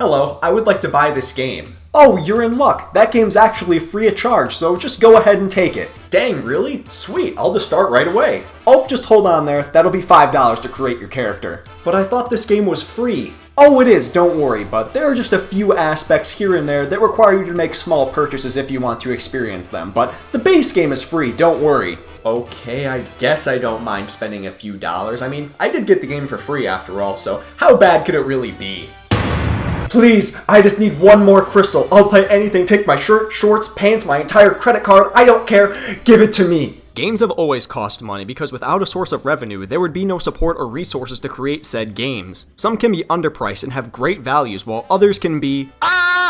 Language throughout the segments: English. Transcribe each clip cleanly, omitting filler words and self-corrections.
Hello, I would like to buy this game. Oh, you're in luck. That game's actually free of charge, so just go ahead and take it. Dang, really? Sweet, I'll just start right away. Oh, just hold on there. That'll be $5 to create your character. But I thought this game was free. Oh, it is, don't worry, but there are just a few aspects here and there that require you to make small purchases if you want to experience them, but the base game is free, don't worry. Okay, I guess I don't mind spending a few dollars. I mean, I did get the game for free after all, so how bad could it really be? Please, I just need one more crystal. I'll pay anything. Take my shirt, shorts, pants, my entire credit card. I don't care. Give it to me. Games have always cost money because without a source of revenue, there would be no support or resources to create said games. Some can be underpriced and have great values, while others can be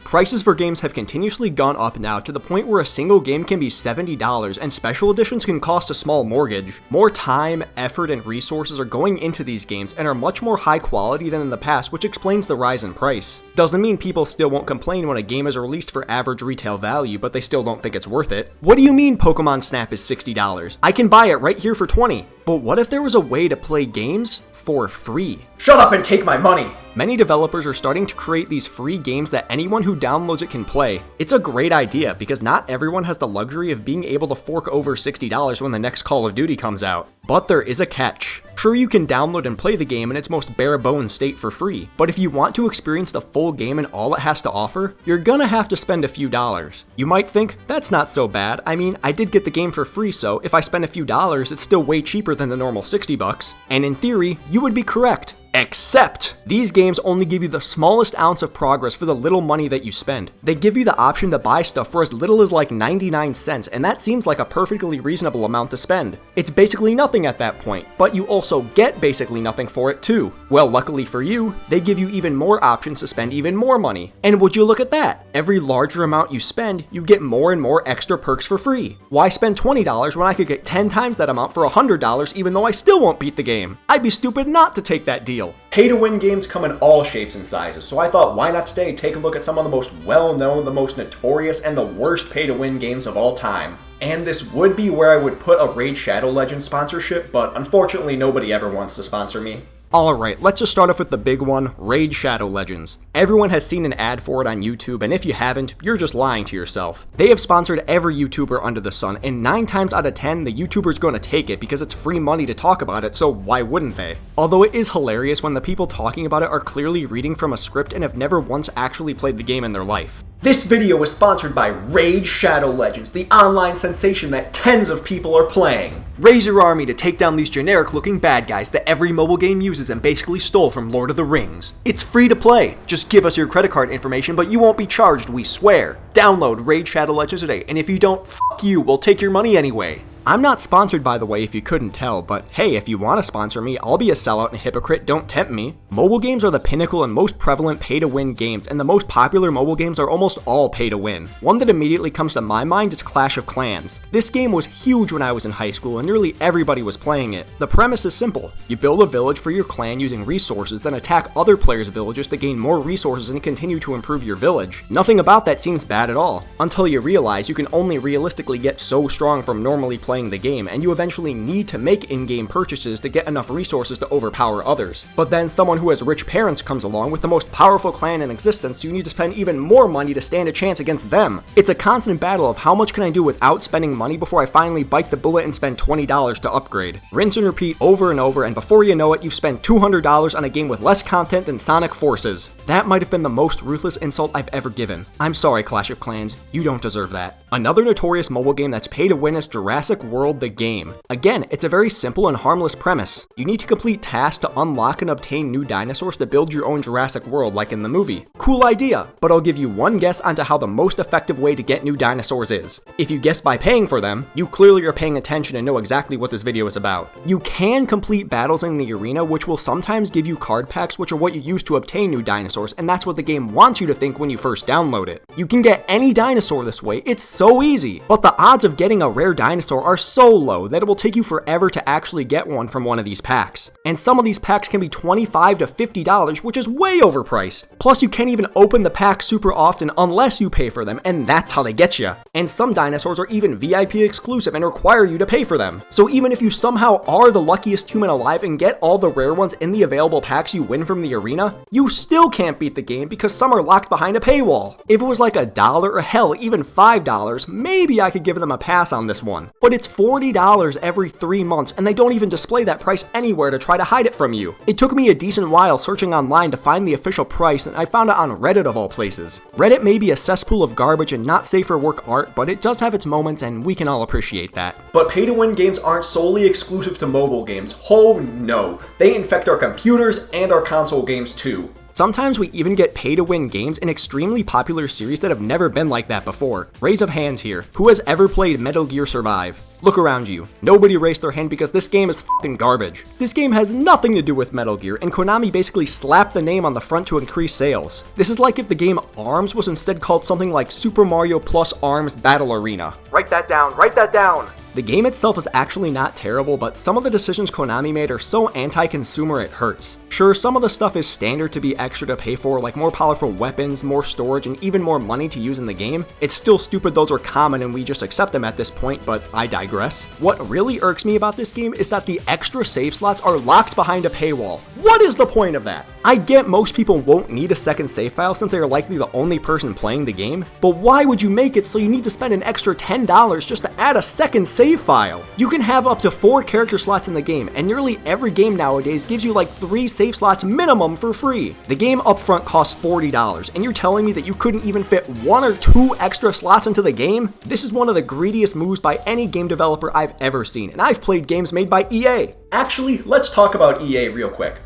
Prices for games have continuously gone up now to the point where a single game can be $70 and special editions can cost a small mortgage. More time, effort, and resources are going into these games and are much more high quality than in the past, which explains the rise in price. Doesn't mean people still won't complain when a game is released for average retail value, but they still don't think it's worth it. What do you mean Pokemon Snap is $60? I can buy it right here for $20. But what if there was a way to play games for free? Shut up and take my money! Many developers are starting to create these free games that anyone who downloads it can play. It's a great idea because not everyone has the luxury of being able to fork over $60 when the next Call of Duty comes out. But there is a catch. Sure, you can download and play the game in its most bare-bones state for free, but if you want to experience the full game and all it has to offer, you're gonna have to spend a few dollars. You might think, that's not so bad. I mean, I did get the game for free, so if I spend a few dollars, it's still way cheaper than the normal $60. And in theory, you would be correct. Except, these games only give you the smallest ounce of progress for the little money that you spend. They give you the option to buy stuff for as little as like 99 cents, and that seems like a perfectly reasonable amount to spend. It's basically nothing at that point, but you also get basically nothing for it too. Well, luckily for you, they give you even more options to spend even more money. And would you look at that? Every larger amount you spend, you get more and more extra perks for free. Why spend $20 when I could get 10 times that amount for $100 even though I still won't beat the game? I'd be stupid not to take that deal. Pay-to-win games come in all shapes and sizes, so I thought why not today take a look at some of the most well-known, the most notorious, and the worst pay-to-win games of all time. And this would be where I would put a Raid Shadow Legends sponsorship, but unfortunately nobody ever wants to sponsor me. Alright, let's just start off with the big one, Raid Shadow Legends. Everyone has seen an ad for it on YouTube, and if you haven't, you're just lying to yourself. They have sponsored every YouTuber under the sun, and 9 times out of 10, the YouTuber's gonna take it because it's free money to talk about it, so why wouldn't they? Although it is hilarious when the people talking about it are clearly reading from a script and have never once actually played the game in their life. This video is sponsored by Raid Shadow Legends, the online sensation that tens of people are playing. Raise your army to take down these generic-looking bad guys that every mobile game uses and basically stole from Lord of the Rings. It's free to play. Just give us your credit card information, but you won't be charged, we swear. Download Raid Shadow Legends today, and if you don't, f*** you, we'll take your money anyway. I'm not sponsored, by the way, if you couldn't tell, but hey, if you want to sponsor me, I'll be a sellout and hypocrite, don't tempt me. Mobile games are the pinnacle and most prevalent pay-to-win games, and the most popular mobile games are almost all pay-to-win. One that immediately comes to my mind is Clash of Clans. This game was huge when I was in high school, and nearly everybody was playing it. The premise is simple. You build a village for your clan using resources, then attack other players' villages to gain more resources and continue to improve your village. Nothing about that seems bad at all, until you realize you can only realistically get so strong from normally playing the game, and you eventually need to make in-game purchases to get enough resources to overpower others. But then someone who has rich parents comes along with the most powerful clan in existence, so you need to spend even more money to stand a chance against them. It's a constant battle of how much can I do without spending money before I finally bite the bullet and spend $20 to upgrade. Rinse and repeat over and over, and before you know it, you've spent $200 on a game with less content than Sonic Forces. That might have been the most ruthless insult I've ever given. I'm sorry, Clash of Clans, you don't deserve that. Another notorious mobile game that's pay to win is Jurassic World the game. Again, it's a very simple and harmless premise. You need to complete tasks to unlock and obtain new dinosaurs to build your own Jurassic World like in the movie. Cool idea, but I'll give you one guess onto how the most effective way to get new dinosaurs is. If you guess by paying for them, you clearly are paying attention and know exactly what this video is about. You can complete battles in the arena, which will sometimes give you card packs, which are what you use to obtain new dinosaurs, and that's what the game wants you to think when you first download it. You can get any dinosaur this way, it's so easy, but the odds of getting a rare dinosaur are are so low that it will take you forever to actually get one from one of these packs. And some of these packs can be $25 to $50, which is way overpriced. Plus, you can't even open the pack super often unless you pay for them, and that's how they get you. And some dinosaurs are even VIP exclusive and require you to pay for them. So even if you somehow are the luckiest human alive and get all the rare ones in the available packs you win from the arena, you still can't beat the game because some are locked behind a paywall. If it was like $1 or hell, even $5, maybe I could give them a pass on this one. But it's $40 every 3 months, and they don't even display that price anywhere to try to hide it from you. It took me a decent while searching online to find the official price, and I found it on Reddit of all places. Reddit may be a cesspool of garbage and not safe for work art, but it does have its moments, and we can all appreciate that. But pay-to-win games aren't solely exclusive to mobile games. Oh no, they infect our computers and our console games too. Sometimes we even get pay-to-win games in extremely popular series that have never been like that before. Raise of hands here. Who has ever played Metal Gear Survive? Look around you. Nobody raised their hand because this game is fucking garbage. This game has nothing to do with Metal Gear, and Konami basically slapped the name on the front to increase sales. This is like if the game ARMS was instead called something like Super Mario Plus ARMS Battle Arena. Write that down, write that down! The game itself is actually not terrible, but some of the decisions Konami made are so anti-consumer it hurts. Sure, some of the stuff is standard to be extra to pay for, like more powerful weapons, more storage, and even more money to use in the game. It's still stupid those are common and we just accept them at this point, but I digress. What really irks me about this game is that the extra save slots are locked behind a paywall. What is the point of that? I get most people won't need a second save file since they are likely the only person playing the game, but why would you make it so you need to spend an extra $10 just to add a second save file? You can have up to 4 character slots in the game, and nearly every game nowadays gives you like 3 save slots minimum for free. The game upfront costs $40, and you're telling me that you couldn't even fit 1 or 2 extra slots into the game? This is one of the greediest moves by any game developer I've ever seen, and I've played games made by EA. Actually, let's talk about EA real quick.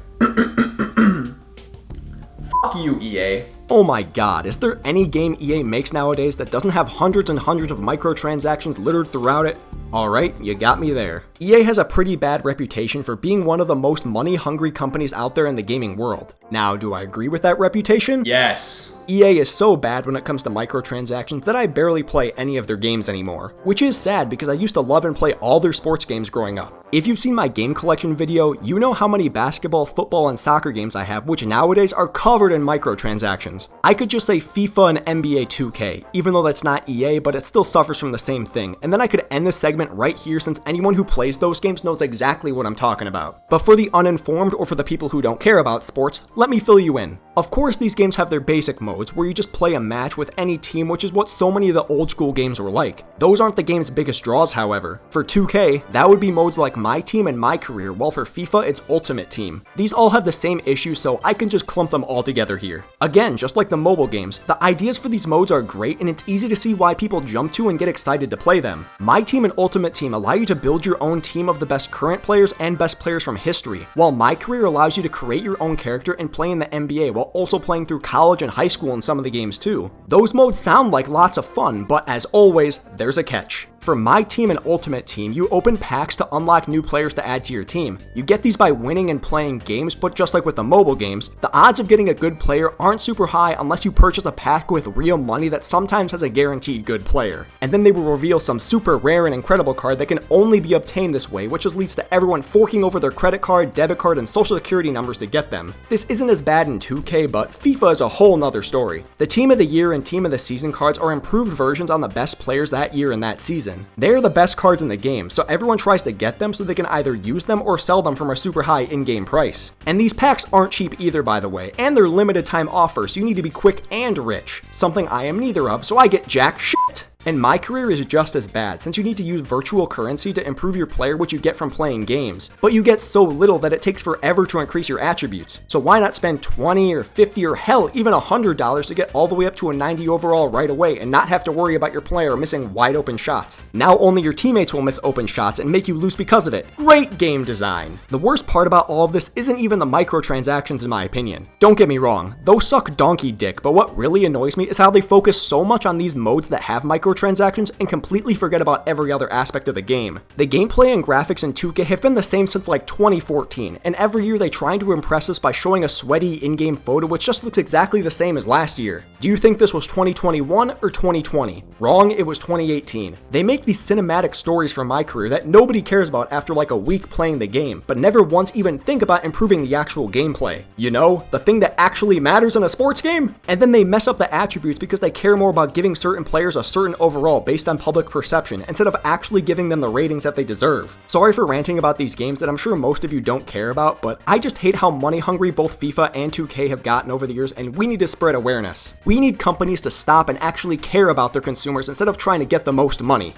Fuck you, EA. Oh my god, is there any game EA makes nowadays that doesn't have hundreds and hundreds of microtransactions littered throughout it? Alright, you got me there. EA has a pretty bad reputation for being one of the most money-hungry companies out there in the gaming world. Now, do I agree with that reputation? Yes. EA is so bad when it comes to microtransactions that I barely play any of their games anymore, which is sad because I used to love and play all their sports games growing up. If you've seen my game collection video, you know how many basketball, football, and soccer games I have, which nowadays are covered in microtransactions. I could just say FIFA and NBA 2K, even though that's not EA, but it still suffers from the same thing, and then I could end this segment right here since anyone who plays those games knows exactly what I'm talking about. But for the uninformed or for the people who don't care about sports, let me fill you in. Of course, these games have their basic modes where you just play a match with any team, which is what so many of the old school games were like. Those aren't the game's biggest draws, however. For 2K, that would be modes like My Team and My Career, while for FIFA, it's Ultimate Team. These all have the same issues, so I can just clump them all together here. Again, just like the mobile games, the ideas for these modes are great and it's easy to see why people jump to and get excited to play them. My Team and Ultimate Team allow you to build your own team of the best current players and best players from history, while My Career allows you to create your own character and play in the NBA while also playing through college and high school in some of the games too. Those modes sound like lots of fun, but as always, there's a catch. For My Team and Ultimate Team, you open packs to unlock new players to add to your team. You get these by winning and playing games, but just like with the mobile games, the odds of getting a good player aren't super high unless you purchase a pack with real money that sometimes has a guaranteed good player. And then they will reveal some super rare and incredible card that can only be obtained this way, which just leads to everyone forking over their credit card, debit card, and social security numbers to get them. This isn't as bad in 2K, but FIFA is a whole nother story. The Team of the Year and Team of the Season cards are improved versions on the best players that year and that season. They're the best cards in the game, so everyone tries to get them so they can either use them or sell them from a super high in-game price. And these packs aren't cheap either, by the way, and they're limited time offers, so you need to be quick and rich, something I am neither of, so I get jack shit. And My Career is just as bad, since you need to use virtual currency to improve your player, which you get from playing games. But you get so little that it takes forever to increase your attributes. So why not spend $20 or $50 or hell, even $100 to get all the way up to a 90 overall right away and not have to worry about your player missing wide open shots? Now only your teammates will miss open shots and make you lose because of it. Great game design! The worst part about all of this isn't even the microtransactions in my opinion. Don't get me wrong, those suck donkey dick, but what really annoys me is how they focus so much on these modes that have microtransactions microtransactions and completely forget about every other aspect of the game. The gameplay and graphics in 2K have been the same since like 2014, and every year they try to impress us by showing a sweaty in-game photo which just looks exactly the same as last year. Do you think this was 2021 or 2020? Wrong, it was 2018. They make these cinematic stories from my career that nobody cares about after like a week playing the game, but never once even think about improving the actual gameplay. You know, the thing that actually matters in a sports game? And then they mess up the attributes because they care more about giving certain players a certain overall based on public perception instead of actually giving them the ratings that they deserve. Sorry for ranting about these games that I'm sure most of you don't care about, but I just hate how money hungry both FIFA and 2K have gotten over the years, and we need to spread awareness. We need companies to stop and actually care about their consumers instead of trying to get the most money.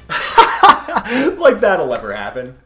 Like that'll ever happen.